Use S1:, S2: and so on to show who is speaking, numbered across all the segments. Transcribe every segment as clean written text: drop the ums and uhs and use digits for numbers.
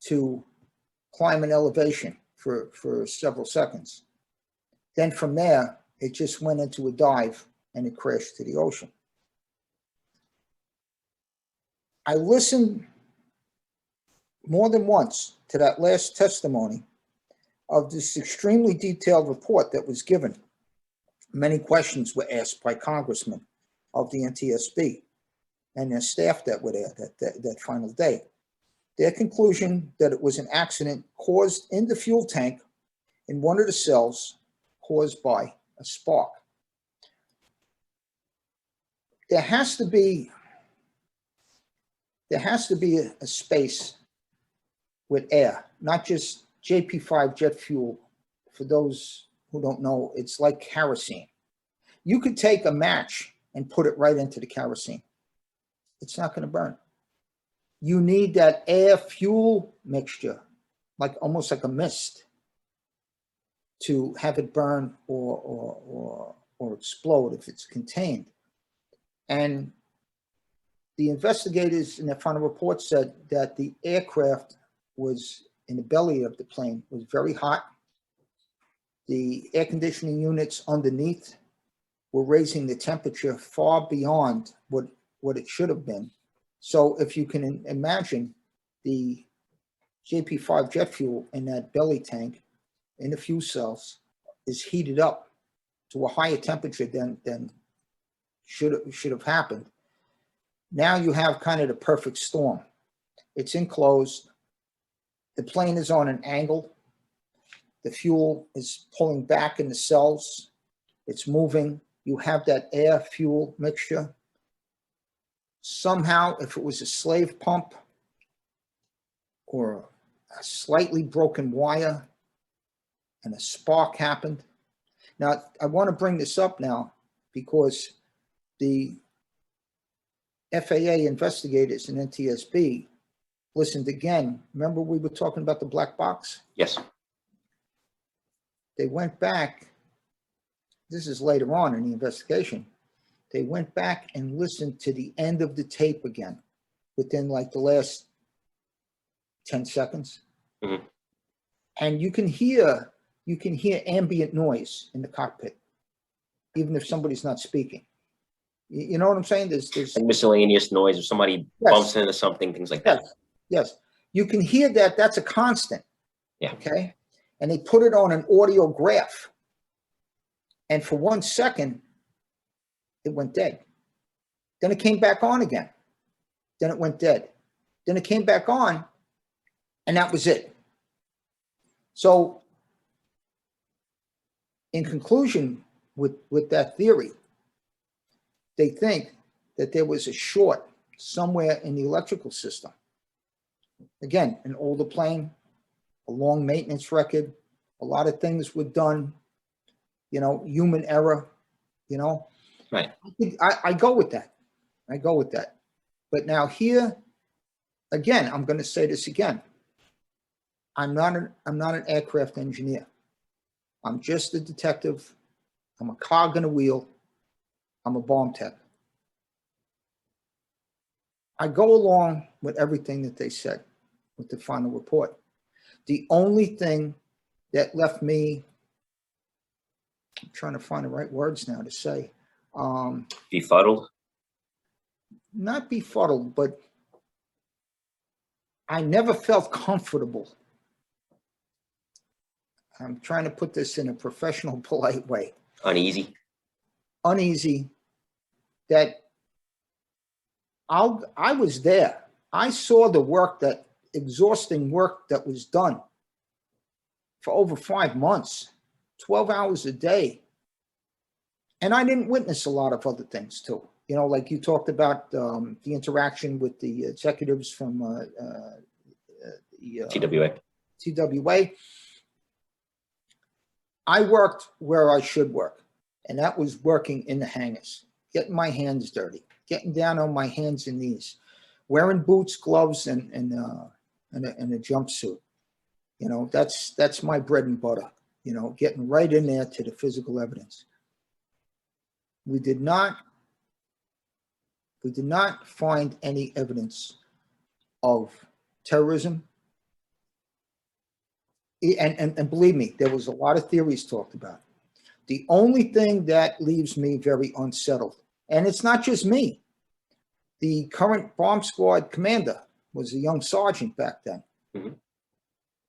S1: to climb an elevation for several seconds. Then from there, it just went into a dive and it crashed to the ocean. I listened more than once to that last testimony of this extremely detailed report that was given. Many questions were asked by congressmen of the NTSB and their staff that were there that final day. Their conclusion that it was an accident caused in the fuel tank in one of the cells caused by a spark. There has to be a space with air, not just JP5 jet fuel. For those who don't know, it's like kerosene. You could take a match and put it right into the kerosene. It's not going to burn. You need that air fuel mixture, like almost like a mist, to have it burn or explode if it's contained. And the investigators in their final report said that the aircraft was in the belly of the plane was very hot. The air conditioning units underneath were raising the temperature far beyond what it should have been. So if you can imagine the JP5 jet fuel in that belly tank in the fuel cells is heated up to a higher temperature than should have happened. Now you have kind of the perfect storm. It's enclosed. The plane is on an angle. The fuel is pulling back in the cells. It's moving. You have that air fuel mixture. Somehow, if it was a slave pump or a slightly broken wire and a spark happened. Now, I want to bring this up now because the FAA investigators in NTSB listened again. Remember we were talking about the black box?
S2: Yes.
S1: They went back. This is later on in the investigation. They went back and listened to the end of the tape again within like the last 10 seconds.
S2: Mm-hmm.
S1: And you can hear ambient noise in the cockpit, even if somebody's not speaking. You know what I'm saying? There's
S2: like miscellaneous noise if somebody bumps into something, things like that.
S1: Yes. You can hear that. That's a constant.
S2: Yeah.
S1: Okay. And they put it on an audio graph. And for 1 second, it went dead. Then it came back on again. Then it went dead. Then it came back on, and that was it. So, in conclusion, with that theory, they think that there was a short somewhere in the electrical system. Again, an older plane, a long maintenance record, a lot of things were done, human error,
S2: Right.
S1: I go with that. I go with that. But now here, again, I'm going to say this again. I'm not an aircraft engineer. I'm just a detective. I'm a cog in a wheel. I'm a bomb tech. I go along with everything that they said with the final report. The only thing that left me, I'm trying to find the right words now to say.
S2: Befuddled?
S1: Not befuddled, but I never felt comfortable. I'm trying to put this in a professional, polite way.
S2: Uneasy?
S1: Uneasy that I was there. I saw the work, that exhausting work that was done for over 5 months, 12 hours a day. And I didn't witness a lot of other things too. Like you talked about the interaction with the executives from
S2: TWA.
S1: TWA. I worked where I should work, and that was working in the hangars, getting my hands dirty, getting down on my hands and knees, wearing boots, gloves, and a jumpsuit. That's my bread and butter. Getting right in there to the physical evidence. We did not find any evidence of terrorism, And believe me, there was a lot of theories talked about. The only thing that leaves me very unsettled, and it's not just me, the current bomb squad commander was a young sergeant back then.
S2: Mhm.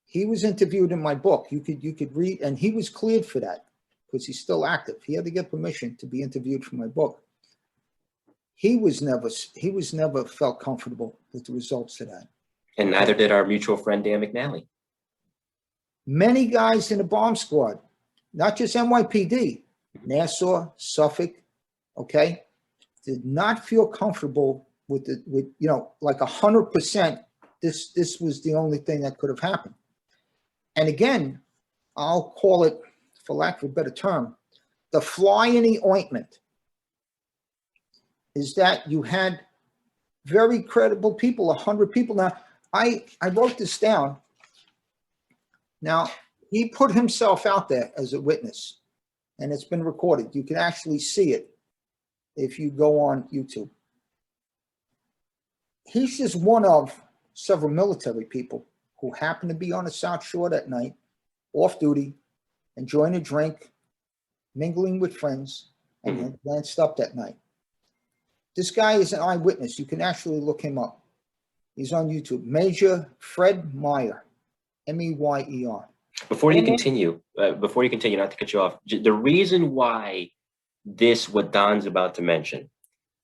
S1: He was interviewed in my book. You could read, and he was cleared for that because he's still active. He had to get permission to be interviewed for my book. He was never felt comfortable with the results of that.
S2: And neither did our mutual friend Dan McNally.
S1: Many guys in the bomb squad, not just NYPD, Nassau, Suffolk, okay, did not feel comfortable with like 100%. This was the only thing that could have happened. And again, I'll call it, for lack of a better term, the fly in the ointment is that you had very credible people, 100 people. Now, I wrote this down. Now, he put himself out there as a witness, and it's been recorded. You can actually see it if you go on YouTube. He's just one of several military people who happened to be on the South Shore that night, off duty, enjoying a drink, mingling with friends, and then glanced up that night. This guy is an eyewitness. You can actually look him up. He's on YouTube. Major Fred Meyer, M-E-Y-E-R.
S2: Before you continue, not to cut you off, the reason why what Don's about to mention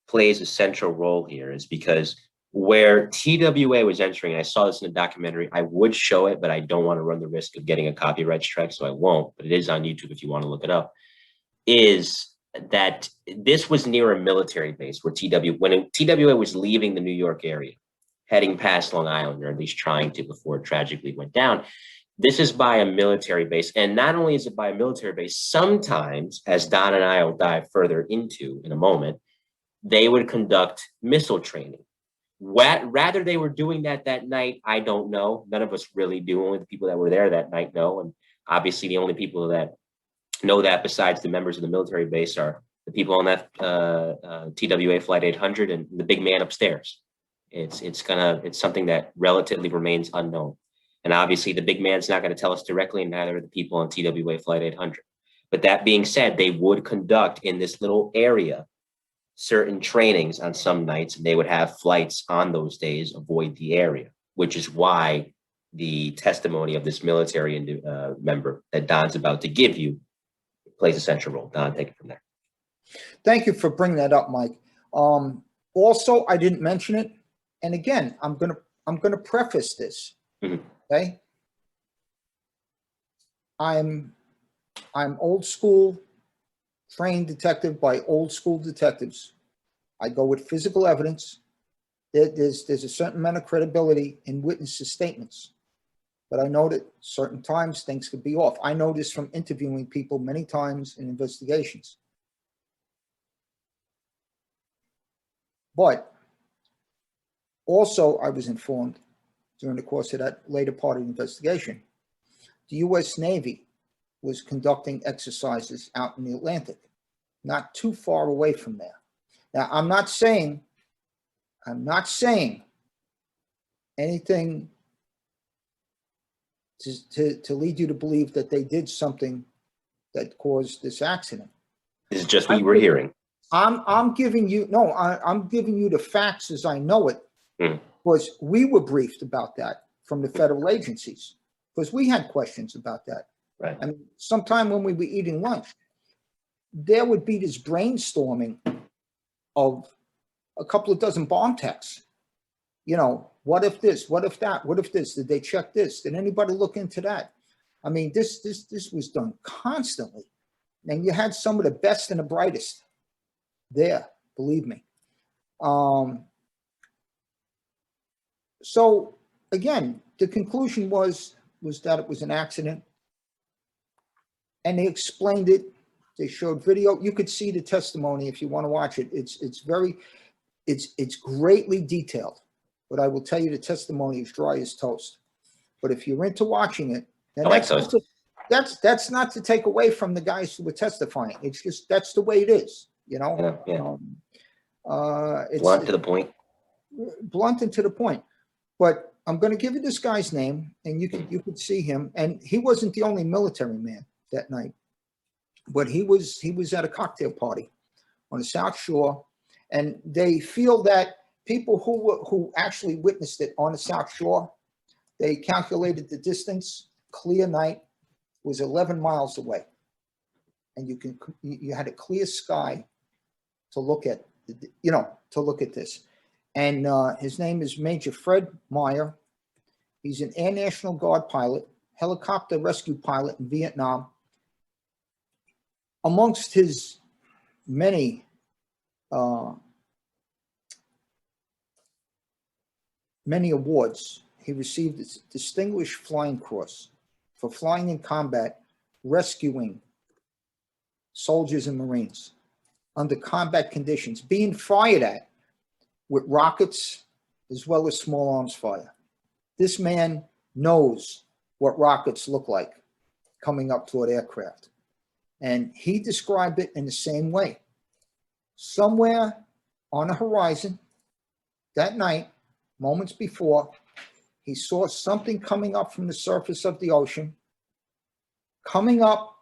S2: plays a central role here is because where TWA was entering, and I saw this in a documentary, I would show it, but I don't want to run the risk of getting a copyright strike, so I won't, but it is on YouTube if you want to look it up, is that this was near a military base where when TWA was leaving the New York area, heading past Long Island, or at least trying to before it tragically went down. This is by a military base. And not only is it by a military base, sometimes, as Don and I will dive further into in a moment, they would conduct missile training. Rather they were doing that night, I don't know. None of us really do. Only the people that were there that night know. And obviously the only people that know that besides the members of the military base are the people on that TWA Flight 800 and the big man upstairs. It's something that relatively remains unknown. And obviously the big man's not going to tell us directly, and neither are the people on TWA Flight 800. But that being said, they would conduct in this little area certain trainings on some nights, and they would have flights on those days avoid the area, which is why the testimony of this military member that Don's about to give you plays a central role. Don, take it from there.
S1: Thank you for bringing that up, Mike. Also, I didn't mention it, and again, I'm gonna preface this. Okay, I'm old school, trained detective by old school detectives. I go with physical evidence. There's a certain amount of credibility in witnesses' statements, but I know that certain times things could be off. I know this from interviewing people many times in investigations. But also, I was informed during the course of that later part of the investigation, the U.S. Navy was conducting exercises out in the Atlantic, not too far away from there. Now, I'm not saying anything to lead you to believe that they did something that caused this accident.
S2: This is just what you were hearing.
S1: I'm giving you the facts as I know it. Because we were briefed about that from the federal agencies, because we had questions about that.
S2: Right.
S1: I mean, sometime when we were eating lunch, there would be this brainstorming of a couple of dozen bomb techs. You know, what if this? What if that? What if this? Did they check this? Did anybody look into that? I mean, this was done constantly, and you had some of the best and the brightest there. Believe me. So again, the conclusion was that it was an accident, and they explained it. They showed video. You could see the testimony if you want to watch it. It's greatly detailed, but I will tell you the testimony is dry as toast. But if you're into watching it, then that's not to take away from the guys who were testifying. It's just that's the way it is, you know.
S2: It's blunt to the point.
S1: Blunt and to the point. But I'm going to give you this guy's name, and you could see him. And he wasn't the only military man that night, but he was at a cocktail party on the South Shore, and they feel that people who actually witnessed it on the South Shore, they calculated the distance. Clear night, was 11 miles away, and you had a clear sky to look at, this. And his name is Major Fred Meyer. He's an Air National Guard pilot, helicopter rescue pilot in Vietnam. Amongst his many awards, he received the Distinguished Flying Cross for flying in combat, rescuing soldiers and Marines under combat conditions, being fired at with rockets as well as small arms fire. This man knows what rockets look like coming up toward aircraft. And he described it in the same way. Somewhere on the horizon that night, moments before, he saw something coming up from the surface of the ocean, coming up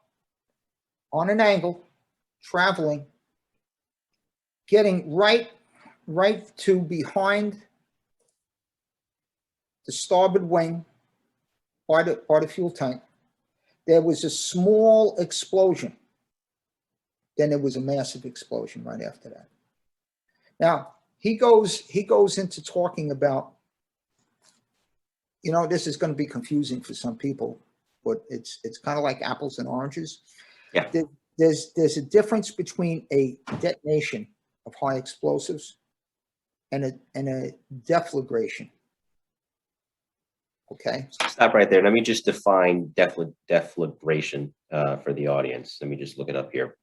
S1: on an angle, traveling, getting right to behind the starboard wing by the fuel tank. There was a small explosion. Then there was a massive explosion right after that. Now, he goes into talking about, this is going to be confusing for some people, but it's kind of like apples and oranges.
S2: Yeah.
S1: There's a difference between a detonation of high explosives and a deflagration. Okay.
S2: Stop right there. Let me just define deflagration for the audience. Let me just look it up here.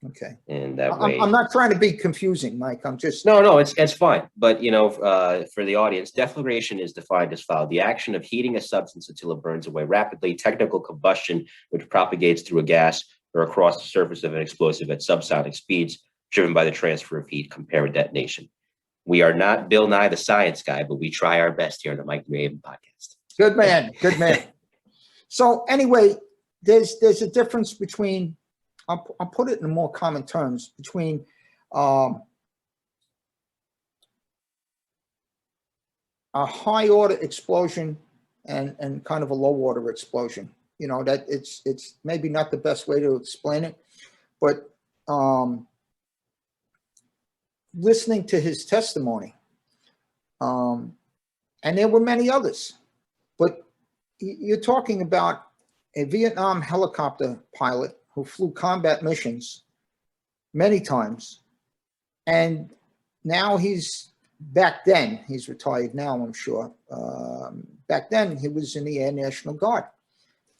S1: Okay.
S2: And that way,
S1: I'm not trying to be confusing, Mike. I'm just
S2: no, it's fine. But for the audience, deflagration is defined as follows: the action of heating a substance until it burns away rapidly, technical combustion which propagates through a gas or across the surface of an explosive at subsonic speeds, driven by the transfer of heat. Compare with detonation. We are not Bill Nye the Science Guy, but we try our best here on the Mike Raven podcast.
S1: Good man. So anyway, there's a difference between, I'll put it in more common terms, between a high order explosion and kind of a low order explosion. That it's maybe not the best way to explain it, but listening to his testimony, and there were many others, but you're talking about a Vietnam helicopter pilot who flew combat missions many times, and now back then, he's retired now, I'm sure. Back then, he was in the Air National Guard.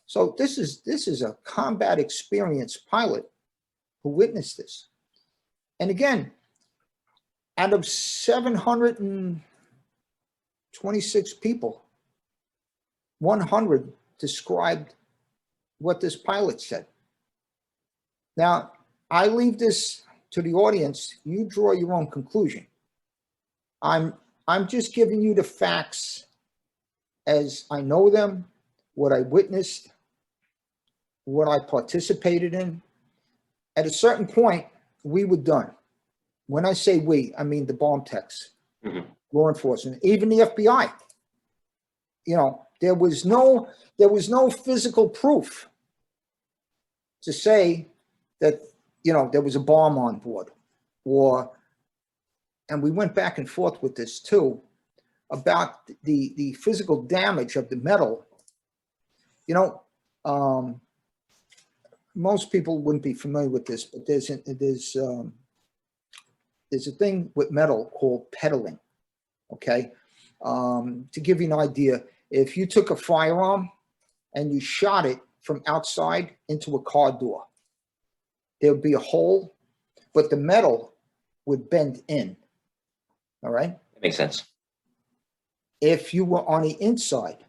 S1: So this is a combat experienced pilot who witnessed this. And again, out of 726 people, 100 described what this pilot said. Now, I leave this to the audience. You draw your own conclusion. I'm just giving you the facts as I know them, what I witnessed, what I participated in. At a certain point, we were done. When I say we, I mean the bomb techs, law enforcement, even the FBI. There was no physical proof to say that, there was a bomb on board, and we went back and forth with this too, about the physical damage of the metal. Most people wouldn't be familiar with this, but there's a thing with metal called pedaling. Okay. To give you an idea, if you took a firearm and you shot it from outside into a car door, there would be a hole, but the metal would bend in. All right.
S2: That makes sense.
S1: If you were on the inside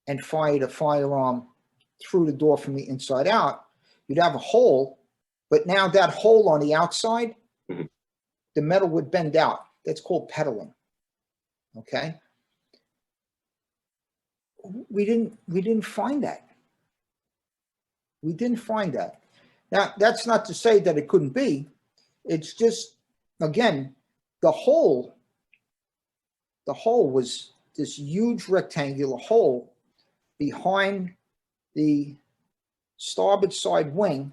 S1: and fired a firearm through the door from the inside out, you'd have a hole, but now that hole on the outside, the metal would bend out. That's called pedaling. Okay. we didn't find that. We didn't find that. Now, that's not to say that it couldn't be. It's just, again, the hole was this huge rectangular hole behind the starboard side wing,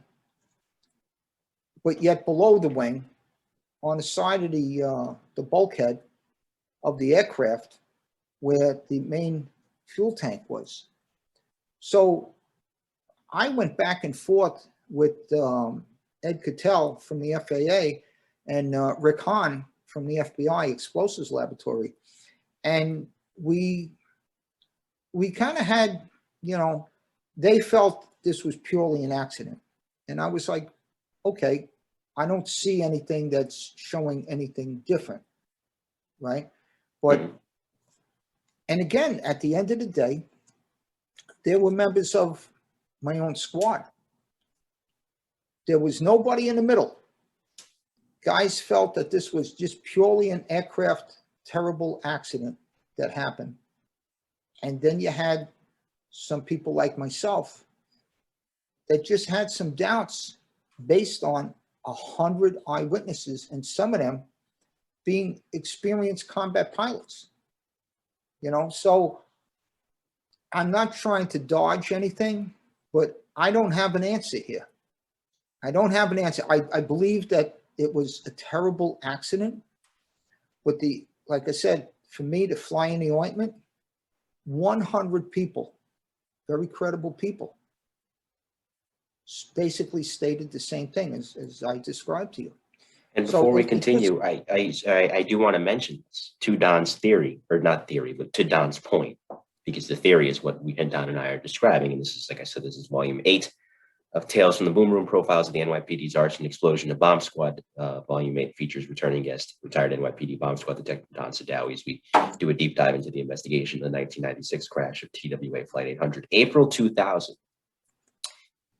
S1: but yet below the wing, on the side of the bulkhead of the aircraft, where the main fuel tank was. So I went back and forth with Ed Cattell from the FAA and Rick Hahn from the FBI Explosives Laboratory. And we kind of had, you know, they felt this was purely an accident. And I was like, okay, I don't see anything that's showing anything different, right? But, and again, at the end of the day, there were members of my own squad. There was nobody in the middle. Guys felt that this was just purely an aircraft terrible accident that happened. And then you had some people like myself that just had some doubts based on 100 eyewitnesses, and some of them being experienced combat pilots. You know, so I'm not trying to dodge anything, but I don't have an answer here. I don't have an answer. I believe that it was a terrible accident, but like I said, for me to fly in the ointment, 100 people, very credible people, basically stated the same thing as I described to you.
S2: And before we continue, I do want to mention this to Don's theory, or not theory, but to Don's point, because the theory is what we and Don and I are describing. And this is, like I said, this is volume 8 of Tales from the Boom Room, Profiles of the NYPD's Arson Explosion of Bomb Squad. Volume 8 features returning guest, retired NYPD Bomb Squad Detective Don Sadowy, as we do a deep dive into the investigation of the 1996 crash of TWA Flight 800, April 2000,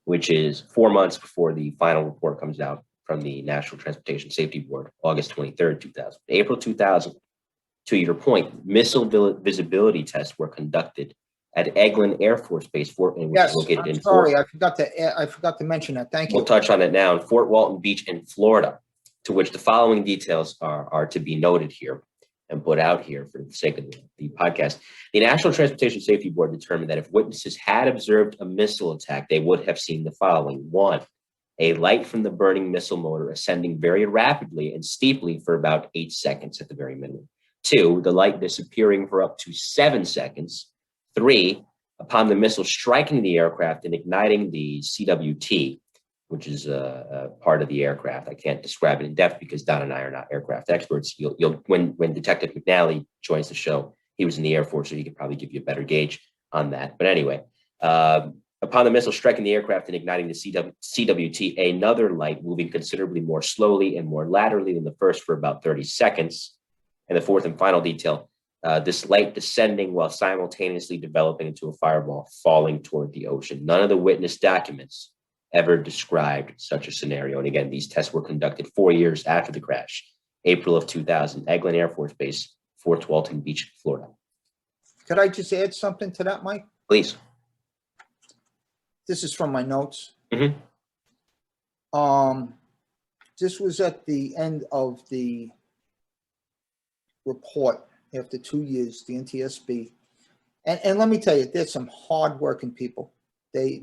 S2: which is 4 months before the final report comes out from the National Transportation Safety Board, August 23rd, 2000. April 2000, to your point, missile visibility tests were conducted at Eglin Air Force Base, which is located in
S1: sorry, I forgot to mention that. Thank you.
S2: We'll touch on it now. In Fort Walton Beach in Florida, to which the following details are to be noted here and put out here for the sake of the podcast. The National Transportation Safety Board determined that if witnesses had observed a missile attack, they would have seen the following. 1, a light from the burning missile motor ascending very rapidly and steeply for about 8 seconds at the very minimum. 2, the light disappearing for up to 7 seconds. 3, upon the missile striking the aircraft and igniting the CWT, which is a part of the aircraft. I can't describe it in depth because Don and I are not aircraft experts. When Detective McNally joins the show, he was in the Air Force, so he could probably give you a better gauge on that. But anyway, upon the missile striking the aircraft and igniting the CWT, another light moving considerably more slowly and more laterally than the first for about 30 seconds. And the fourth and final detail, this light descending while simultaneously developing into a fireball falling toward the ocean. None of the witness documents ever described such a scenario. And again, these tests were conducted 4 years after the crash, April of 2000, Eglin Air Force Base, Fort Walton Beach, Florida.
S1: Could I just add something to that, Mike?
S2: Please.
S1: This is from my notes.
S2: Mm-hmm.
S1: This was at the end of the report after 2 years, the NTSB. And let me tell you, there's some hardworking people. They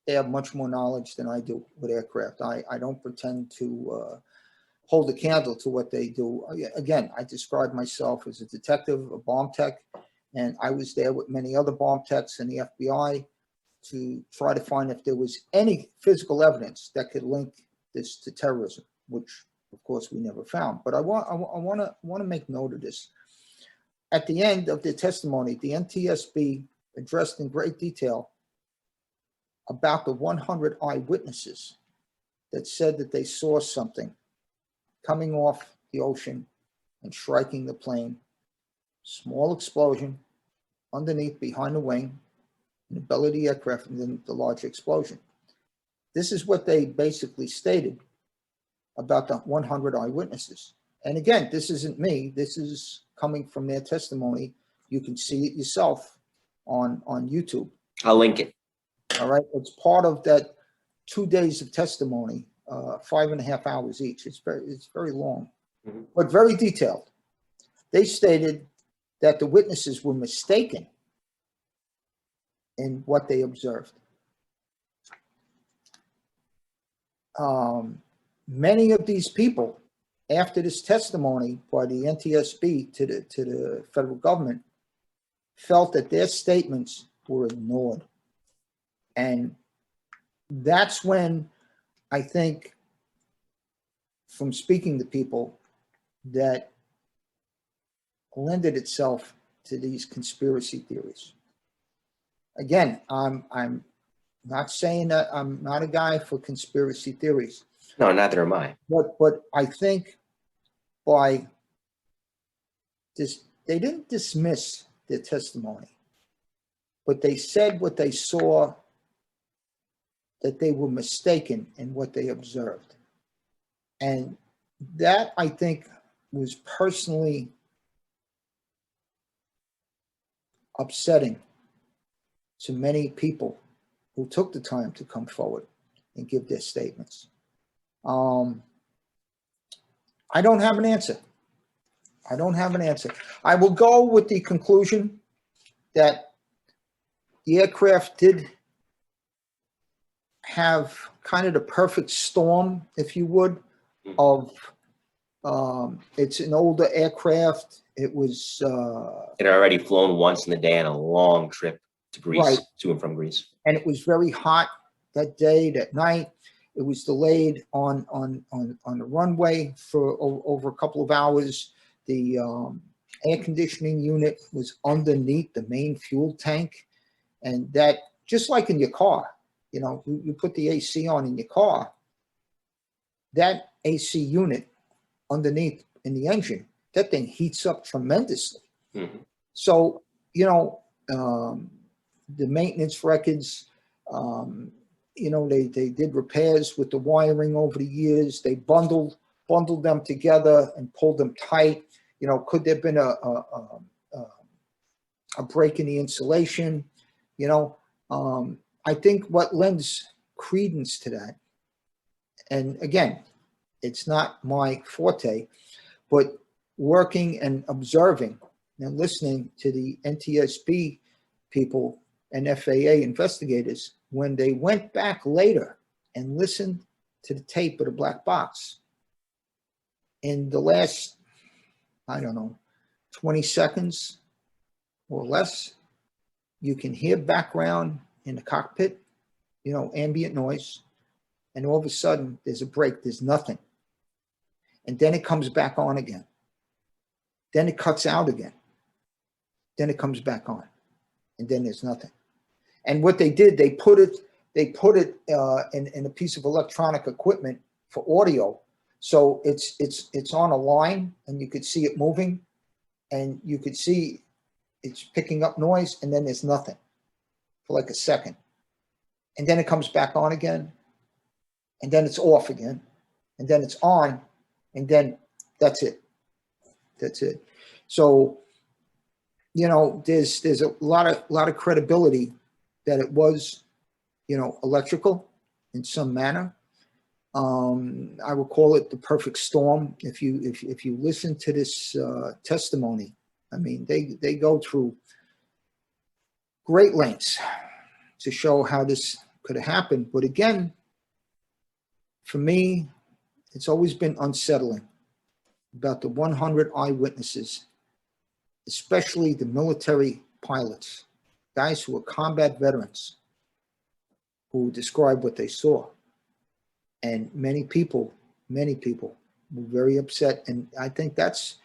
S1: have much more knowledge than I do with aircraft. I don't pretend to hold a candle to what they do. Again, I describe myself as a detective, a bomb tech, and I was there with many other bomb techs in the FBI to try to find if there was any physical evidence that could link this to terrorism, which of course we never found. But I want to make note of this. At the end of the testimony, the NTSB addressed in great detail about the 100 eyewitnesses that said that they saw something coming off the ocean and striking the plane. Small explosion underneath, behind the wing, in the belly of the aircraft, and then the large explosion. This is what they basically stated about the 100 eyewitnesses. And again, this isn't me. This is coming from their testimony You can see it yourself on YouTube.
S2: I'll link it.
S1: All right. It's part of that 2 days of testimony, 5.5 hours each. It's very long, but very detailed. They stated that the witnesses were mistaken in what they observed. Many of these people, after this testimony by the NTSB to the federal government, felt that their statements were ignored. And that's when I think, from speaking to people, that lended itself to these conspiracy theories. Again, I'm not saying that I'm not a guy for conspiracy theories.
S2: No, neither am I.
S1: But I think by this, they didn't dismiss their testimony, but they said what they saw, that they were mistaken in what they observed. And that, I think, was personally upsetting to many people who took the time to come forward and give their statements. I don't have an answer. I don't have an answer. I will go with the conclusion that the aircraft did have kind of the perfect storm, if you would, of it's an older aircraft. It was
S2: it had already flown once in the day on a long trip to Greece,
S1: right,
S2: to and from Greece,
S1: and it was very hot that day, that night. It was delayed on the runway for over a couple of hours. The air conditioning unit was underneath the main fuel tank, and that, just like in your car, you know, you put the AC on in your car, that AC unit underneath in the engine, that thing heats up tremendously. So, you know, the maintenance records, you know, they did repairs with the wiring over the years. They bundled them together and pulled them tight. You know, could there have been a break in the insulation? You know, I think what lends credence to that, and again, it's not my forte, but working and observing and listening to the NTSB people and FAA investigators, when they went back later and listened to the tape of the black box, in the last, I don't know, 20 seconds or less, you can hear background in the cockpit, you know, ambient noise, and all of a sudden there's a break, there's nothing. And then it comes back on again. Then it cuts out again. Then it comes back on, and then there's nothing. And what they did, they put it in a piece of electronic equipment for audio. So it's on a line, and you could see it moving, and you could see it's picking up noise, and then there's nothing for like a second. And then it comes back on again, and then it's off again, and then it's on, and then that's it. That's it. So, you know, there's a lot of credibility that it was, you know, electrical in some manner. I will call it the perfect storm. If you listen to this testimony, I mean, they go through great lengths to show how this could have happened. But again, for me, it's always been unsettling about the 100 eyewitnesses, especially the military pilots, guys who are combat veterans, who describe what they saw. And many people were very upset. And I think that's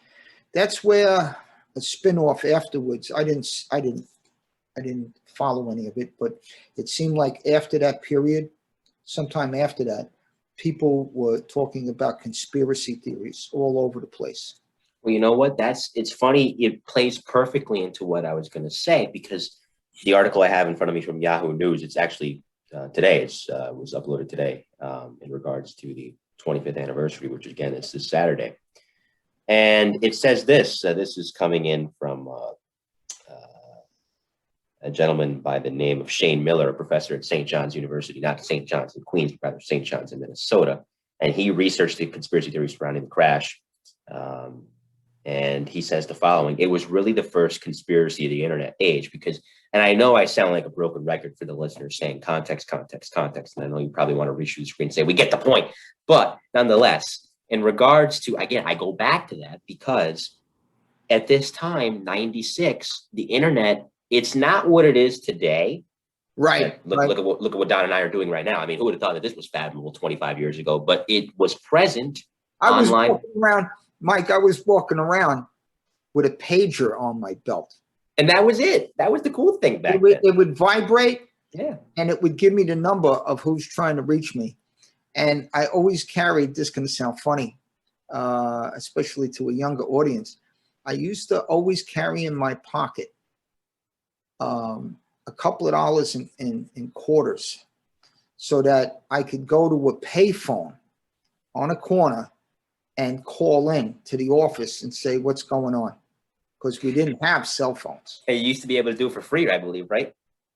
S1: where a spin-off afterwards, I didn't follow any of it, but it seemed like after that period, sometime after that, people were talking about conspiracy theories all over the place.
S2: Well, you know what? It's funny. It plays perfectly into what I was going to say, because the article I have in front of me from Yahoo News, it's actually today. It was uploaded today in regards to the 25th anniversary, which again is this Saturday. And it says this. This is coming in from a gentleman by the name of Shane Miller, a professor at St. John's University, not St. John's in Queens, but rather St. John's in Minnesota. And he researched the conspiracy theories surrounding the crash. And he says the following: it was really the first conspiracy of the internet age because, and I know I sound like a broken record for the listeners saying context, context, context. And I know you probably want to reach through the screen and say, we get the point. But nonetheless, in regards to, again, I go back to that because at this time, 96, the internet, it's not what it is today.
S1: Right.
S2: Look at what Don and I are doing right now. I mean, who would have thought that this was fathomable 25 years ago? But it was present online.
S1: Walking around, Mike, I was walking around with a pager on my belt.
S2: And that was it. That was the cool thing back then.
S1: It would vibrate,
S2: yeah,
S1: and it would give me the number of who's trying to reach me. And I always carried, this is going to sound funny, especially to a younger audience, I used to always carry in my pocket a couple of dollars in quarters so that I could go to a payphone on a corner and call in to the office and say, what's going on? Because we didn't have cell phones.
S2: And you used to be able to do it for free, I believe, right?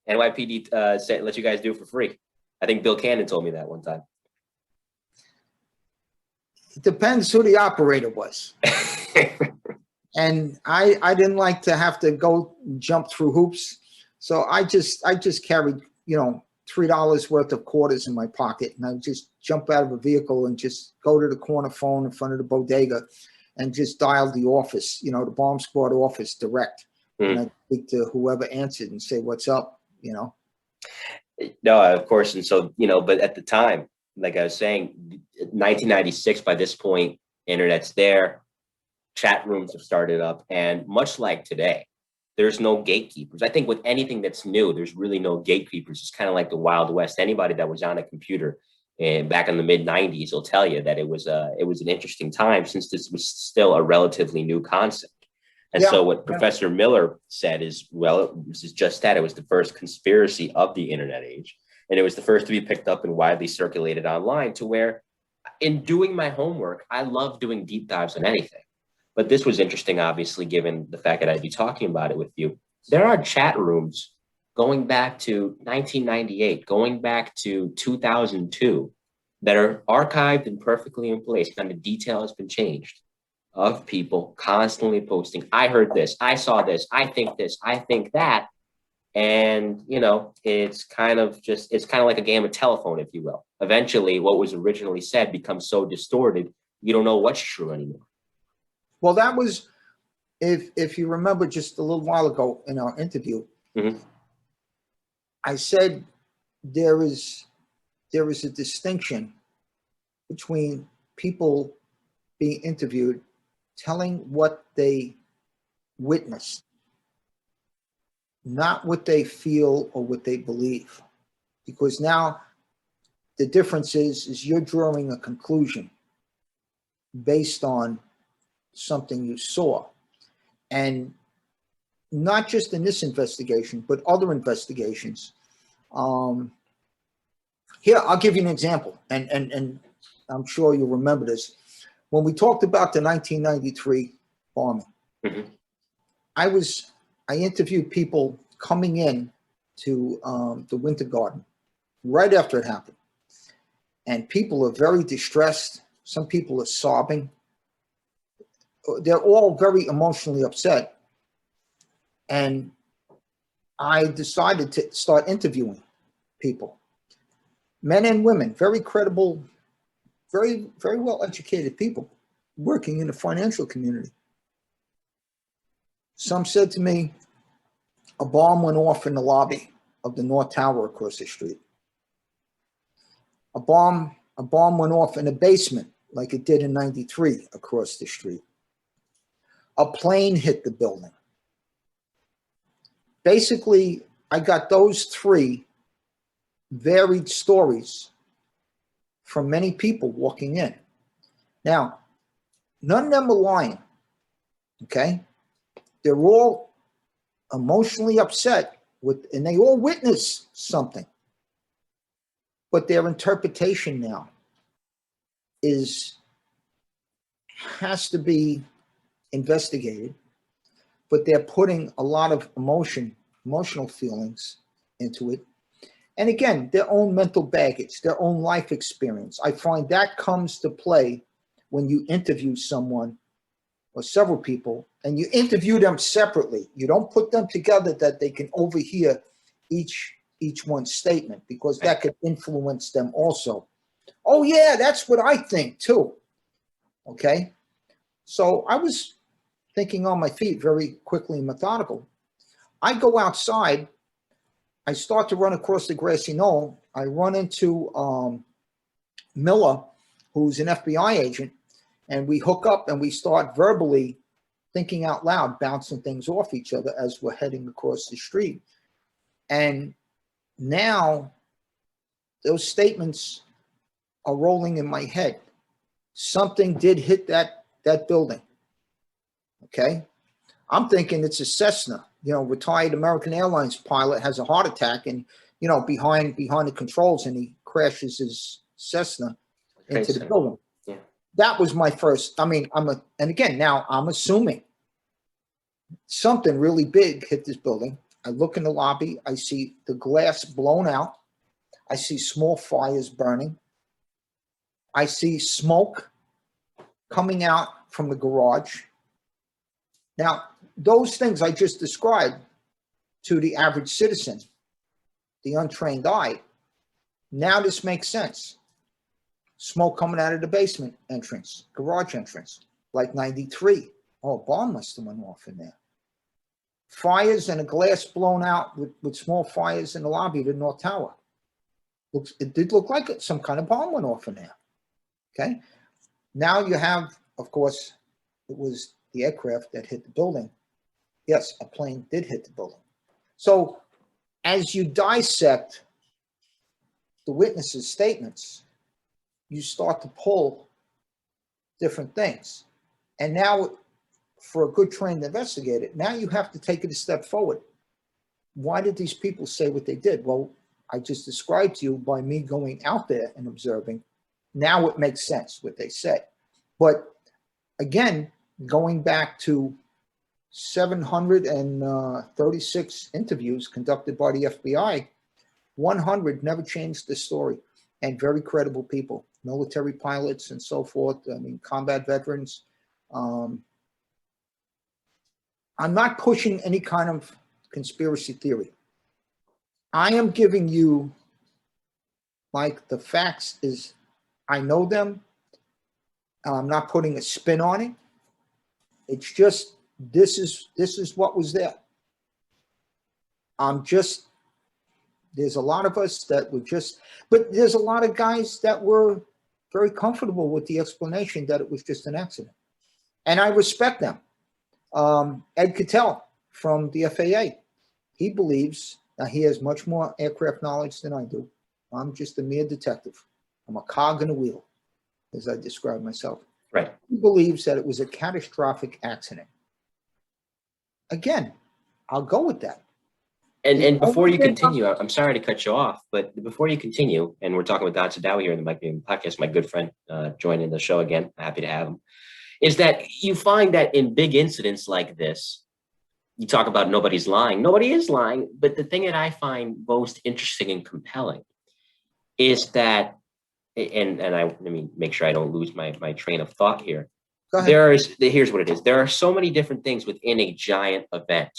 S2: NYPD let you guys do it for free. I think Bill Cannon told me that one time.
S1: It depends who the operator was. And I didn't like to have to go jump through hoops. So I just carried, $3 worth of quarters in my pocket, and I would just jump out of a vehicle and just go to the corner phone in front of the bodega and just dial the office, the bomb squad office direct. And I'd speak to whoever answered and say, what's up, No,
S2: of course. And so, but at the time, like I was saying, 1996, by this point, internet's there, chat rooms have started up, and much like today, there's no gatekeepers. I think with anything that's new, there's really no gatekeepers. It's kind of like the Wild West. Anybody that was on a computer back in the mid 90s will tell you that it was an interesting time since this was still a relatively new concept. And so what Professor Miller said is, well, this is just that. It was the first conspiracy of the internet age. And it was the first to be picked up and widely circulated online, to where in doing my homework, I love doing deep dives on anything. But this was interesting, obviously, given the fact that I'd be talking about it with you. There are chat rooms going back to 1998, going back to 2002, that are archived and perfectly in place. And the detail has been changed, of people constantly posting, I heard this, I saw this, I think that. And, it's kind of like a game of telephone, if you will. Eventually, what was originally said becomes so distorted, you don't know what's true anymore.
S1: Well, that was, if you remember just a little while ago in our interview, I said there is a distinction between people being interviewed telling what they witnessed, not what they feel or what they believe. Because now the difference is you're drawing a conclusion based on something you saw. And not just in this investigation, but other investigations. Here, I'll give you an example, and I'm sure you'll remember this. When we talked about the 1993 bombing, I interviewed people coming in to the Winter Garden right after it happened. And people are very distressed. Some people are sobbing. They're all very emotionally upset. And I decided to start interviewing people, men and women, very credible, very, very well educated people working in the financial community. Some said to me, a bomb went off in the lobby of the North Tower across the street. A bomb went off in a basement like it did in 93 across the street. A plane hit the building. Basically, I got those three varied stories from many people walking in. Now, none of them are lying, okay? They're all emotionally upset and they all witnessed something. But their interpretation now has to be investigated, but they're putting a lot of emotion emotional feelings into it. And again, their own mental baggage, their own life experience. I find that comes to play when you interview someone or several people, and you interview them separately. You don't put them together that they can overhear each one's statement, because that could influence them also. Oh yeah, that's what I think too. Okay. So I was thinking on my feet, very quickly and methodical. I go outside, I start to run across the grassy knoll. I run into Miller, who's an FBI agent, and we hook up and we start verbally thinking out loud, bouncing things off each other as we're heading across the street. And now those statements are rolling in my head. Something did hit that building. Okay. I'm thinking it's a Cessna, retired American Airlines pilot has a heart attack and, behind the controls, and he crashes his Cessna into the building.
S2: Yeah.
S1: That was my first, and again, now I'm assuming something really big hit this building. I look in the lobby, I see the glass blown out. I see small fires burning. I see smoke coming out from the garage. Now, those things I just described to the average citizen, the untrained eye, now this makes sense. Smoke coming out of the basement entrance, garage entrance, like 93. Oh, a bomb must have went off in there. Fires and a glass blown out with small fires in the lobby of the North Tower. It did look like some kind of bomb went off in there. Okay. Now you have, of course, it was the aircraft that hit the building. Yes, a plane did hit the building. So as you dissect the witnesses' statements, you start to pull different things. And now, for a good trained investigator, now you have to take it a step forward. Why did these people say what they did? Well, I just described to you by me going out there and observing. Now it makes sense what they said. But again, going back to 736 interviews conducted by the FBI, 100 never changed the story, and very credible people, military pilots and so forth. Combat veterans. I'm not pushing any kind of conspiracy theory. I am giving you, like, the facts is, I know them. I'm not putting a spin on it. It's just, this is what was there. There's a lot of us that were but there's a lot of guys that were very comfortable with the explanation that it was just an accident. And I respect them. Ed Cattell from the FAA, he believes, now he has much more aircraft knowledge than I do. I'm just a mere detective. I'm a cog in a wheel, as I describe myself.
S2: Right.
S1: He believes that it was a catastrophic accident. Again, I'll go with that.
S2: And before you continue, I'm sorry to cut you off, but before you continue, and we're talking with Don Sadowy here in the podcast, my good friend joining the show again, happy to have him, is that you find that in big incidents like this, you talk about nobody's lying. Nobody is lying, but the thing that I find most interesting and compelling is that, and let me make sure I don't lose my train of thought here. Here's what it is. There are so many different things within a giant event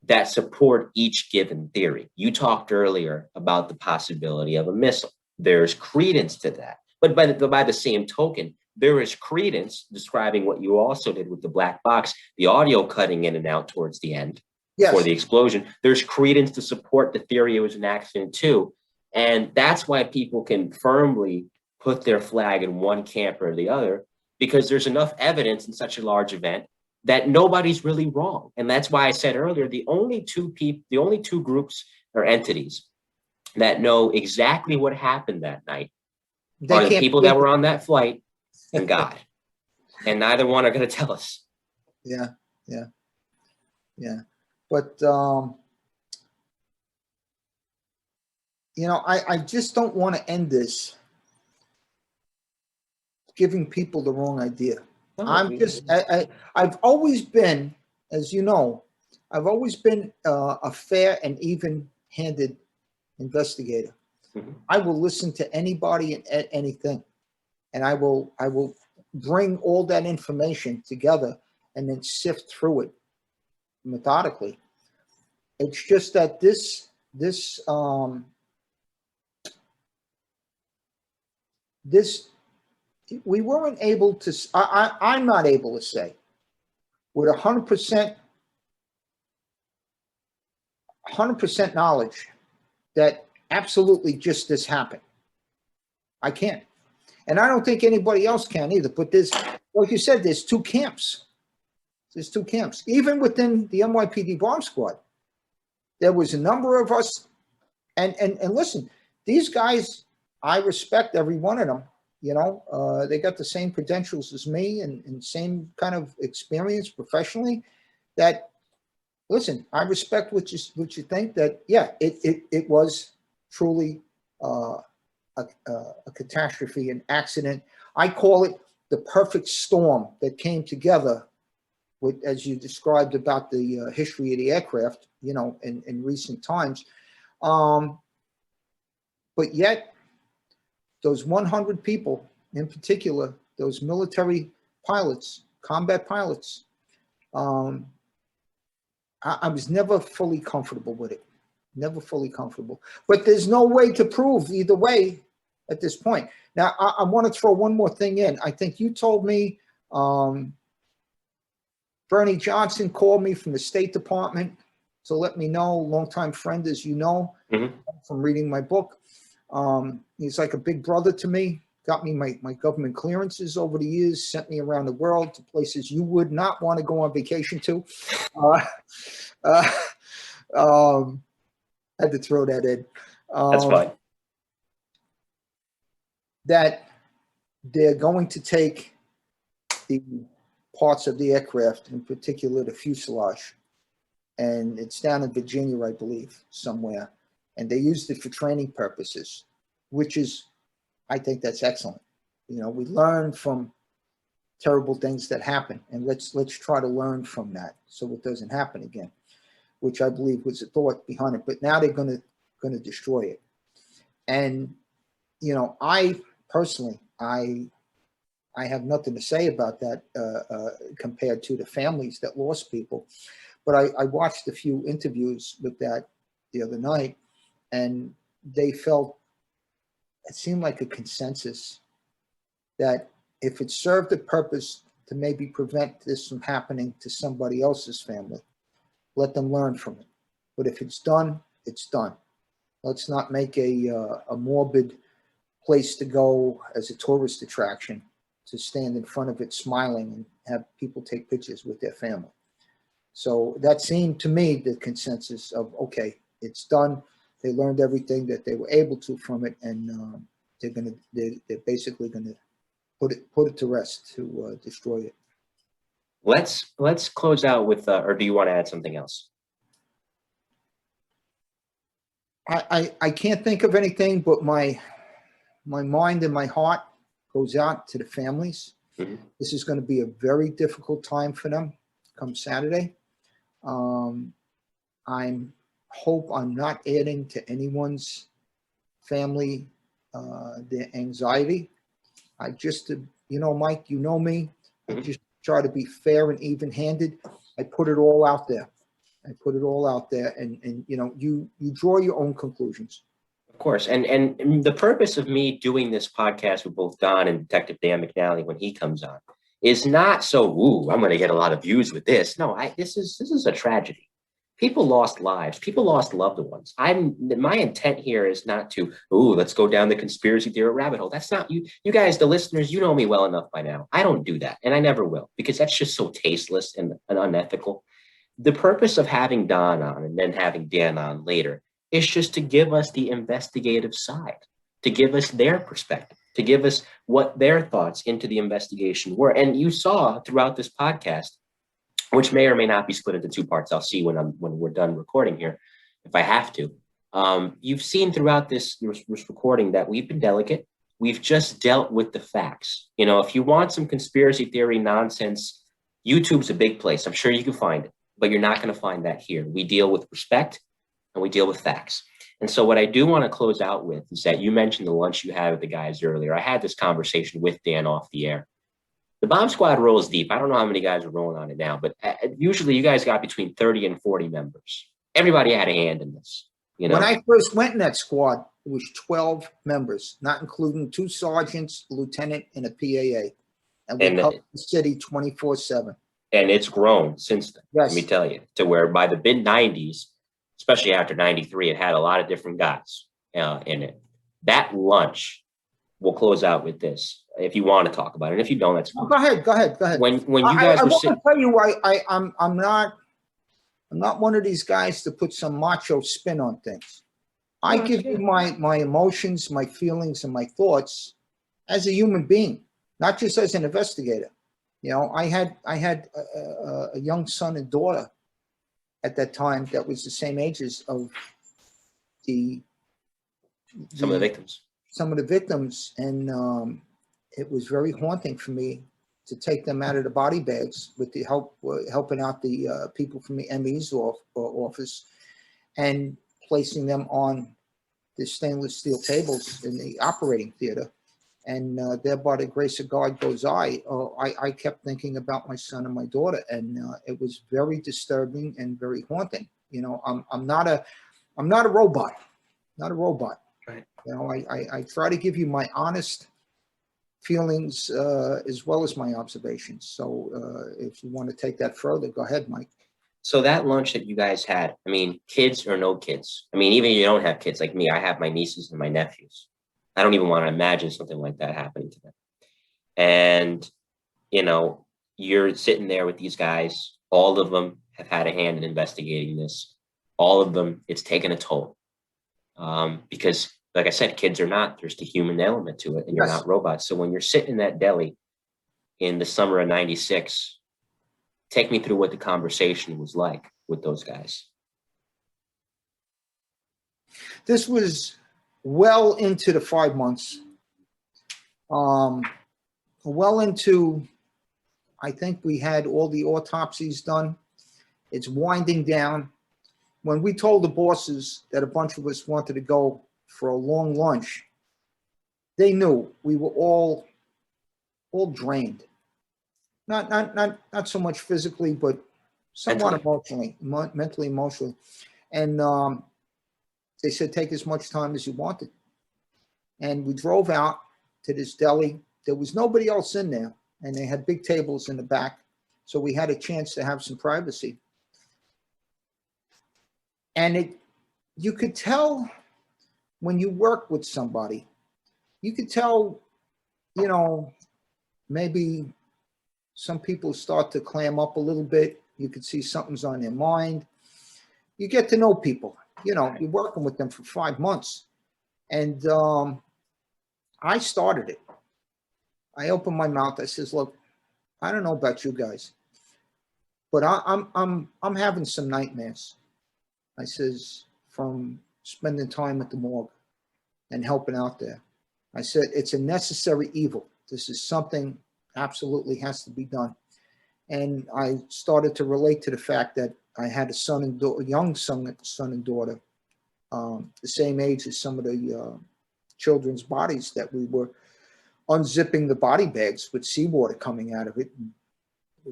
S2: that support each given theory. You talked earlier about the possibility of a missile. There's credence to that. But by the same token, there is credence describing what you also did with the black box, the audio cutting in and out towards the end for the explosion. There's credence to support the theory it was an accident too. And that's why people can firmly put their flag in one camp or the other, because there's enough evidence in such a large event that nobody's really wrong. And that's why I said earlier, the only two groups or entities that know exactly what happened that night are the people that were on that flight and God. And neither one are going to tell us.
S1: Yeah. But, I just don't want to end this giving people the wrong idea. I've always been, as you know, I've always been a fair and even-handed investigator.
S2: Mhm.
S1: I will listen to anybody and anything, and I will bring all that information together and then sift through it methodically. It's just that this we weren't able to. I'm not able to say with 100% knowledge that absolutely just this happened. I can't. And I don't think anybody else can either. But there's, like you said, there's two camps. There's two camps. Even within the NYPD Bomb Squad, there was a number of us. And listen, these guys, I respect every one of them. You know, they got the same credentials as me and same kind of experience professionally. That, listen, I respect what you think. That, yeah, it was truly a catastrophe, an accident. I call it the perfect storm that came together with, as you described about the history of the aircraft, you know, in recent times. But yet, those 100 people in particular, those military pilots, combat pilots, I was never fully comfortable with it. Never fully comfortable. But there's no way to prove either way at this point. Now, I want to throw one more thing in. I think you told me Bernie Johnson called me from the State Department to let me know, longtime friend, as you know, from reading my book. He's like a big brother to me. Got me my government clearances over the years, sent me around the world to places you would not want to go on vacation to. Had to throw that in.
S2: That's fine.
S1: That they're going to take the parts of the aircraft, in particular the fuselage, and it's down in Virginia, I believe, somewhere, and they used it for training purposes, which is, I think that's excellent. You know, we learn from terrible things that happen, and let's try to learn from that so it doesn't happen again, which I believe was the thought behind it. But now they're going to destroy it. And, you know, I personally, I have nothing to say about that compared to the families that lost people. But I watched a few interviews with that the other night, and they felt, it seemed like a consensus that if it served a purpose to maybe prevent this from happening to somebody else's family, let them learn from it. But if it's done, it's done. Let's not make a morbid place to go as a tourist attraction, to stand in front of it smiling and have people take pictures with their family. So that seemed to me the consensus of, okay, it's done. They learned everything that they were able to from it, and they're basically gonna put it to rest, to destroy it.
S2: Let's close out with, or do you want to add something else?
S1: I can't think of anything, but my mind and my heart goes out to the families. This is going to be a very difficult time for them come Saturday. I hope I'm not adding to anyone's family their anxiety. I just, you know, Mike, you know me. I just try to be fair and even-handed. I put it all out there. and you know, you draw your own conclusions.
S2: Of course, and the purpose of me doing this podcast with both Don and Detective Dan McNally when he comes on is not so, ooh, I'm going to get a lot of views with this. No, this is a tragedy. People lost lives. People lost loved ones. My intent here is not to, ooh, let's go down the conspiracy theory rabbit hole. That's not you. You guys, the listeners, you know me well enough by now. I don't do that, and I never will, because that's just so tasteless and unethical. The purpose of having Don on and then having Dan on later is just to give us the investigative side, to give us their perspective, to give us what their thoughts into the investigation were. And you saw throughout this podcast, which may or may not be split into two parts. I'll see when we're done recording here, if I have to. You've seen throughout this recording that we've been delicate. We've just dealt with the facts. You know, if you want some conspiracy theory nonsense, YouTube's a big place. I'm sure you can find it. but you're not going to find that here. We deal with respect and we deal with facts. And so what I do want to close out with is that you mentioned the lunch you had with the guys earlier. I had this conversation with Dan off the air. The Bomb Squad rolls deep. I don't know how many guys are rolling on it now, but usually you guys got between 30 and 40 members. Everybody had a hand in this. You know?
S1: When I first went in that squad, it was 12 members, not including 2 sergeants, a lieutenant, and a PAA. And we covered the city 24/7.
S2: And it's grown since then,
S1: yes.
S2: Let me tell you, to where by the mid-90s, especially after 93, it had a lot of different guys in it. That lunch, we'll close out with this, if you want to talk about it. And if you don't, that's fine.
S1: Go ahead.
S2: When you guys
S1: I
S2: were
S1: want to tell you, I'm not one of these guys to put some macho spin on things. I give you my emotions, my feelings, and my thoughts as a human being, not just as an investigator. You know, I had a young son and daughter at that time that was the same ages of
S2: some of the victims.
S1: Some of the victims, and it was very haunting for me to take them out of the body bags with the helping out the people from the ME's office and placing them on the stainless steel tables in the operating theater. And there, by the grace of God goes I kept thinking about my son and my daughter, and it was very disturbing and very haunting. You know, I'm not a robot, Right. You know, I try to give you my honest feelings as well as my observations. So if you want to take that further, go ahead, Mike.
S2: So that lunch that you guys had, I mean, kids or no kids, I mean, even if you don't have kids like me, I have my nieces and my nephews. I don't even want to imagine something like that happening to them. And, you know, you're sitting there with these guys. All of them have had a hand in investigating this. All of them, it's taken a toll. Because, like I said, kids are not. There's the human element to it, and you're not robots. So when you're sitting in that deli in the summer of '96, take me through what the conversation was like with those guys.
S1: This was well into the 5 months. Well into, I think we had all the autopsies done. It's winding down. When we told the bosses that a bunch of us wanted to go for a long lunch, they knew we were all drained. Not so much physically, but somewhat emotionally, mentally, emotionally. And they said, take as much time as you wanted. And we drove out to this deli. There was nobody else in there, and they had big tables in the back. So we had a chance to have some privacy. And you could tell when you work with somebody, you could tell, you know, maybe some people start to clam up a little bit. You could see something's on their mind. You get to know people. You know, you're working with them for 5 months. And I started it. I opened my mouth. I says, look, I don't know about you guys, but I'm having some nightmares. I says, from spending time at the morgue and helping out there. I said, it's a necessary evil. This is something absolutely has to be done. And I started to relate to the fact that I had a son and young son and daughter, the same age as some of the children's bodies that we were unzipping the body bags with seawater coming out of it, and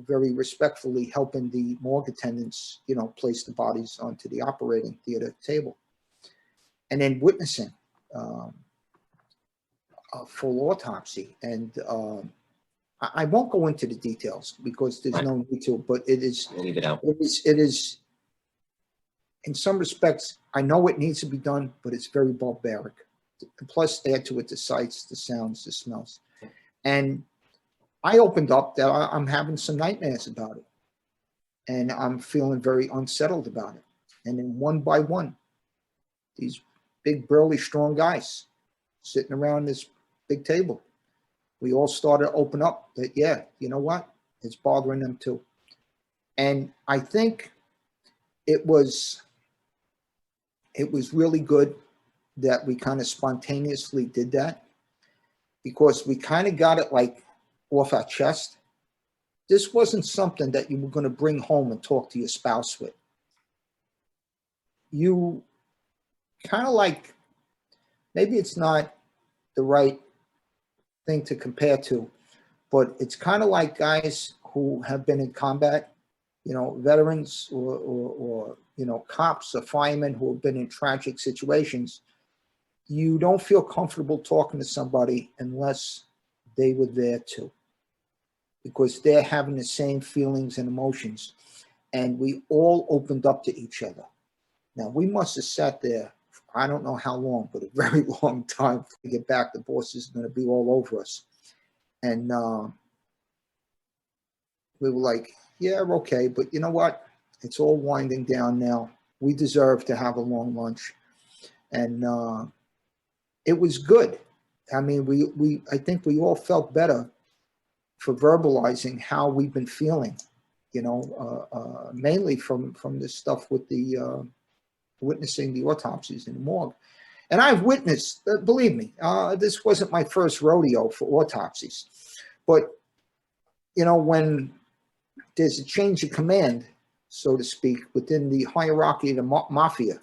S1: very respectfully helping the morgue attendants, you know, place the bodies onto the operating theater table, and then witnessing a full autopsy. And I won't go into the details because there's no need to, but it is,
S2: Leave it out.
S1: It is, in some respects, I know it needs to be done, but it's very barbaric. Plus, add to it the sights, the sounds, the smells. And I opened up that I'm having some nightmares about it. And I'm feeling very unsettled about it. And then one by one, these big, burly, strong guys sitting around this big table, we all started to open up that, yeah, you know what? It's bothering them too. And I think it was really good that we kind of spontaneously did that, because we kind of got it like off our chest. this wasn't something that you were going to bring home and talk to your spouse with. You kind of like, maybe it's not the right thing to compare to, but it's kind of like guys who have been in combat, you know, veterans or you know, cops or firemen who have been in tragic situations. You don't feel comfortable talking to somebody unless they were there too, because they're having the same feelings and emotions, and we all opened up to each other. Now, we must have sat there, I don't know how long, but a very long time to get back. The boss is going to be all over us. And we were like, yeah, okay, but you know what? It's all winding down now. We deserve to have a long lunch. And it was good. I mean, I think we all felt better for verbalizing how we've been feeling, you know, mainly from this stuff with the witnessing the autopsies in the morgue. And I've witnessed, believe me, this wasn't my first rodeo for autopsies, but you know, when there's a change of command, so to speak, within the hierarchy of the mafia,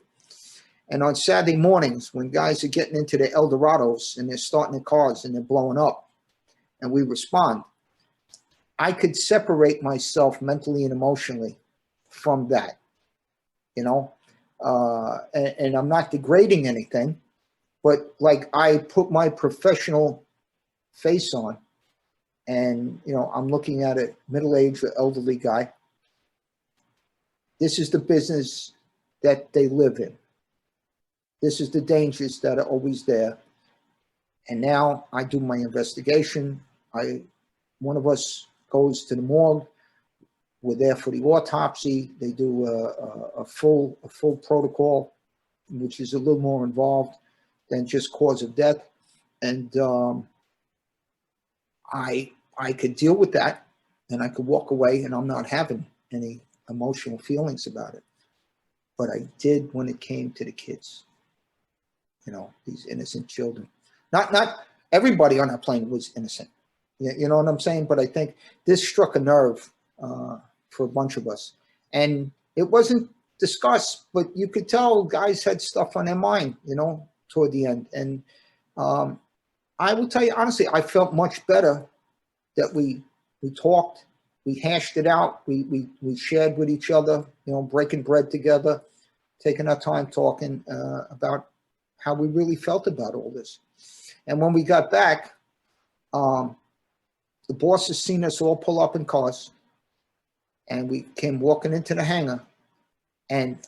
S1: and on Saturday mornings when guys are getting into their Eldorados and they're starting their cars and they're blowing up, and we respond, I could separate myself mentally and emotionally from that, you know, and I'm not degrading anything, but like I put my professional face on, and you know, I'm looking at a middle-aged or elderly guy. This is the business that they live in. This is the dangers that are always there. And now I do my investigation. One of us goes to the morgue. We're there for the autopsy. They do a full protocol, which is a little more involved than just cause of death. And I could deal with that, and I could walk away, and I'm not having any emotional feelings about it. But I did when it came to the kids, you know, these innocent children. Not everybody on that plane was innocent. You know what I'm saying? But I think this struck a nerve for a bunch of us. And it wasn't discussed, but you could tell guys had stuff on their mind, you know, toward the end. And I will tell you honestly, I felt much better that we talked, we hashed it out, we shared with each other, you know, breaking bread together, taking our time talking about how we really felt about all this. And when we got back, the boss has seen us all pull up in cars, and we came walking into the hangar, and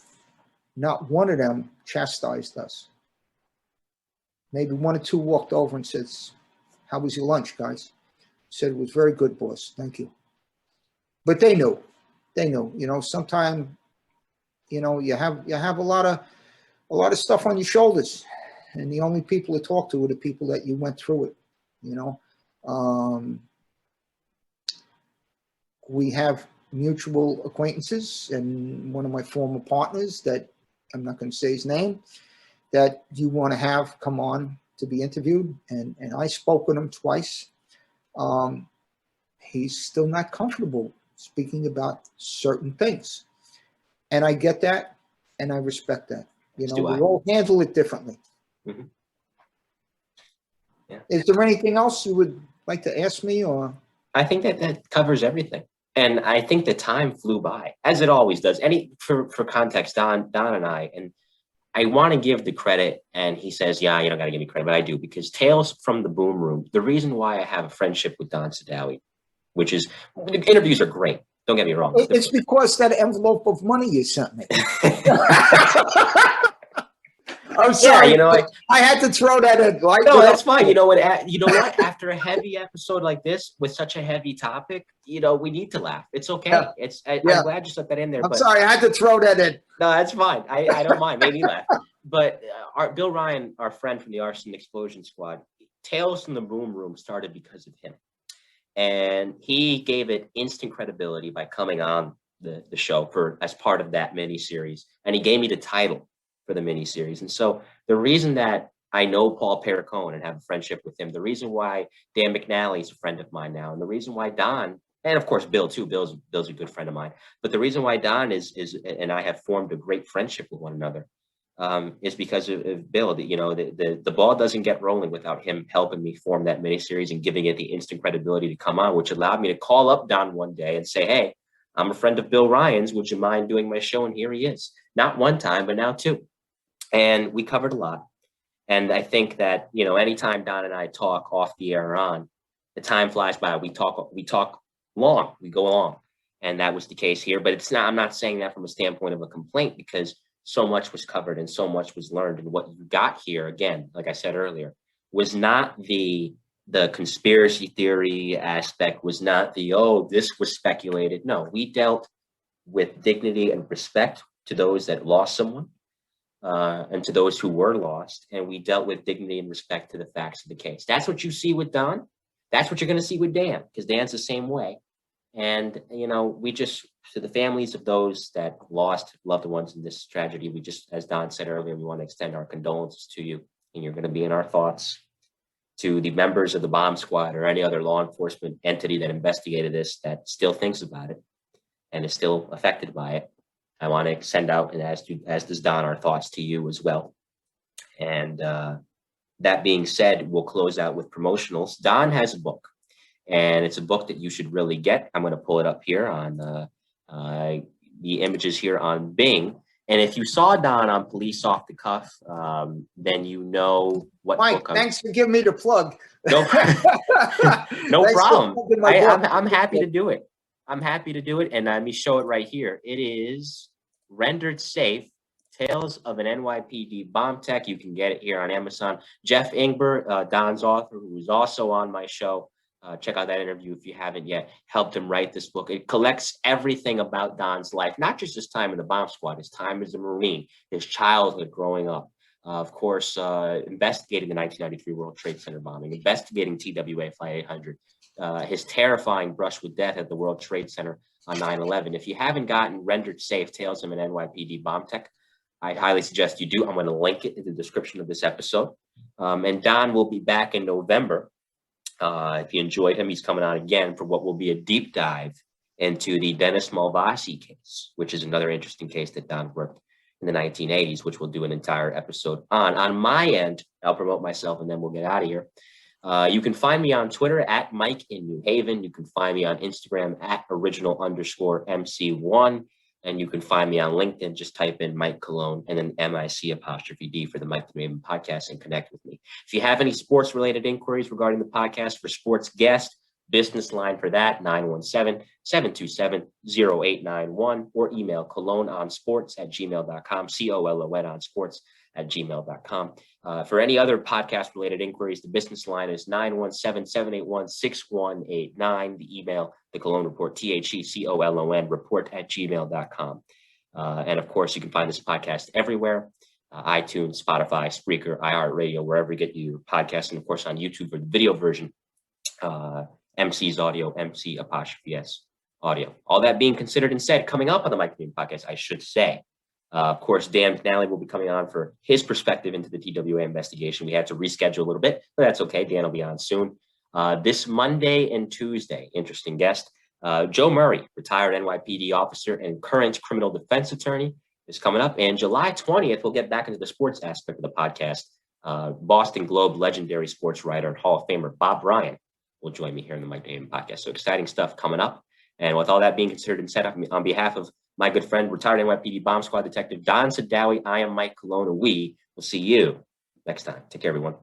S1: not one of them chastised us. Maybe one or two walked over and said, "How was your lunch, guys?" Said, "It was very good, boss. Thank you." But they knew, you know, sometimes, you know, you have a lot of stuff on your shoulders, and the only people to talk to are the people that you went through it, you know. We have mutual acquaintances, and one of my former partners that I'm not going to say his name, that you want to have come on to be interviewed, and I spoke with him twice. He's still not comfortable speaking about certain things, and I get that, and I respect that. You know, we all handle it differently.
S2: Mm-hmm. Yeah.
S1: Is there anything else you would like to ask me, or?
S2: I think that covers everything. And I think the time flew by, as it always does. For context, Don and I want to give the credit, and he says, yeah, you don't got to give me credit, but I do, because Tales from the Boom Room, the reason why I have a friendship with Don Sadowy, which is, the interviews are great, don't get me wrong.
S1: It's because that envelope of money you sent me. I'm sorry,
S2: yeah, you know,
S1: I had to throw that in. Like,
S2: no, that's fine. You know what? After a heavy episode like this with such a heavy topic, you know, we need to laugh. It's okay. Yeah. I'm glad you slipped that in there.
S1: I'm sorry, I had to throw that in.
S2: No, that's fine. I don't mind. Made me laugh. But Bill Ryan, our friend from the Arson Explosion Squad, Tales from the Boom Room started because of him, and he gave it instant credibility by coming on the show as part of that mini series, and he gave me the title for the miniseries. And so the reason that I know Paul Perricone and have a friendship with him, the reason why Dan McNally is a friend of mine now, and the reason why Don and of course Bill too. Bill's a good friend of mine. But the reason why Don is and I have formed a great friendship with one another is because of Bill. The ball doesn't get rolling without him helping me form that miniseries and giving it the instant credibility to come on, which allowed me to call up Don one day and say, "Hey, I'm a friend of Bill Ryan's. Would you mind doing my show?" And here he is. Not one time, but now two. And we covered a lot. And I think that, anytime Don and I talk off the air or on, the time flies by. We talk long, we go long. And that was the case here. But I'm not saying that from a standpoint of a complaint, because so much was covered and so much was learned. And what you got here, again, like I said earlier, was not the conspiracy theory aspect, was not this was speculated. No, we dealt with dignity and respect to those that lost someone. And to those who were lost, and we dealt with dignity and respect to the facts of the case. That's what you see with Don. That's what you're going to see with Dan, because Dan's the same way. And, we just, to the families of those that lost loved ones in this tragedy, we just, as Don said earlier, we want to extend our condolences to you, and you're going to be in our thoughts. To the members of the bomb squad or any other law enforcement entity that investigated this, that still thinks about it and is still affected by it, I want to send out, and as does Don, our thoughts to you as well. And that being said, we'll close out with Promotionals. Don has a book, and it's a book that you should really get. I'm going to pull it up here on the images here on Bing. And if you saw Don on Police Off the Cuff, then you know what
S1: Mike,
S2: book
S1: thanks for giving me the plug.
S2: No, no
S1: Thanks
S2: problem.
S1: for plugging my book.
S2: I'm happy to do it. I'm happy to do it, and let me show it right here. It is Rendered Safe, Tales of an NYPD Bomb Tech. You can get it here on Amazon. Jeff Ingber, Don's author, who is also on my show, check out that interview if you haven't yet, helped him write this book. It collects everything about Don's life, not just his time in the bomb squad, his time as a Marine, his childhood growing up. Of course, investigating the 1993 World Trade Center bombing, investigating TWA Flight 800, his terrifying brush with death at the World Trade Center on 9/11. If you haven't gotten Rendered Safe, Tales of an NYPD Bomb Tech, I highly suggest you do. I'm going to link it in the description of this episode. And Don will be back in November. If you enjoyed him, he's coming on again for what will be a deep dive into the Dennis Malvasi case, which is another interesting case that Don worked in the 1980s, which we'll do an entire episode on. On my end, I'll promote myself and then we'll get out of here. You can find me on Twitter at Mike in New Haven. You can find me on Instagram at original_MC1. And you can find me on LinkedIn. Just type in Mike Cologne and then MIC_D for the Mike in New Haven podcast and connect with me. If you have any sports related inquiries regarding the podcast for sports guests, business line for that, 917-727-0891, or email cologneonsports@gmail.com, COLON on sports@gmail.com. For any other podcast related inquiries, the business line is 917-781-6189. The email, the Cologne Report, THECOLON report@gmail.com. And of course, you can find this podcast everywhere. iTunes, Spotify, Spreaker, iHeartRadio, wherever you get your podcasts, and of course on YouTube for the video version, MC's audio, MC_S audio. All that being considered and said, coming up on the Mike Newman podcast, I should say, of course, Dan McNally will be coming on for his perspective into the TWA investigation. We had to reschedule a little bit, but that's okay. Dan will be on soon. This Monday and Tuesday, interesting guest, Joe Murray, retired NYPD officer and current criminal defense attorney, is coming up. And July 20th, we'll get back into the sports aspect of the podcast. Boston Globe legendary sports writer and Hall of Famer Bob Ryan will join me here in the Mike Newman podcast. So exciting stuff coming up. And with all that being considered and set up, on behalf of my good friend, retired NYPD Bomb Squad Detective Don Sadowy, I am Mike Cologne, and we will see you next time. Take care, everyone.